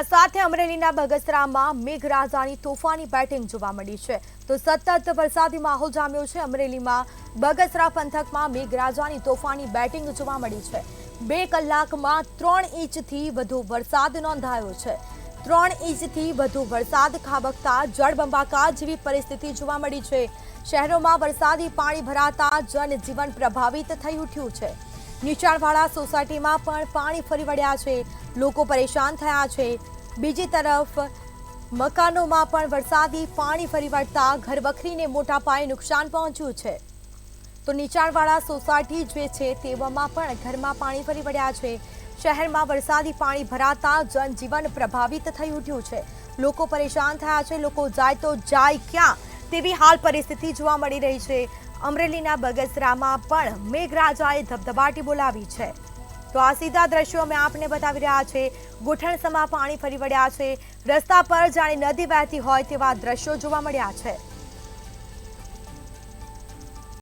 આ સાથે અમરેલીના બગસરામાં મેઘરાજાની તોફાની બેટિંગ જોવા મળી છે તો સતત વરસાદી માહોલ જામ્યો છે। અમરેલીમાં બગસરા પંથકમાં મેઘરાજાની તોફાની બેટિંગ જોવા મળી છે। 2 કલાકમાં 3 ઇંચથી વધુ વરસાદ નોંધાયો છે। 3 ઇંચથી વધુ વરસાદ ખાબકતા જળબંબાકાર જેવી પરિસ્થિતિ જોવા મળી છે। શહેરોમાં વરસાદી પાણી ભરાતા જનજીવન પ્રભાવિત થઈ ઉઠ્યું છે। નીચાણવાળા સોસાયટીમાં પણ પાણી ફરી વળ્યા છે, લોકો પરેશાન થયા છે। બીજી તરફ મકાનોમાં પણ વરસાદી પાણી ફરી વળતા ઘરવખરીને મોટા પાયે નુકસાન પહોંચ્યું છે। તો નીચાણવાળા સોસાયટી જે છે તેવામાં પણ ઘરમાં પાણી ફરી વળ્યા છે। શહેરમાં વરસાદી પાણી ભરાતા જનજીવન પ્રભાવિત થઈ ઉઠ્યું છે, લોકો પરેશાન થયા છે। લોકો જાય તો જાય ક્યાં તેવી હાલ પરિસ્થિતિ જોવા મળી રહી છે। અમરેલીના બગસરામાં પણ મેઘરાજાએ ધબધબાટી બોલાવી છે। તો આ સીધા દ્રશ્યો અમે આપને બતાવી રહ્યા છે। ઘૂંટણસમાં પાણી ફરી વળ્યા છે, રસ્તા પર જાણે નદી વહેતી હોય તેવા દ્રશ્યો જોવા મળ્યા છે।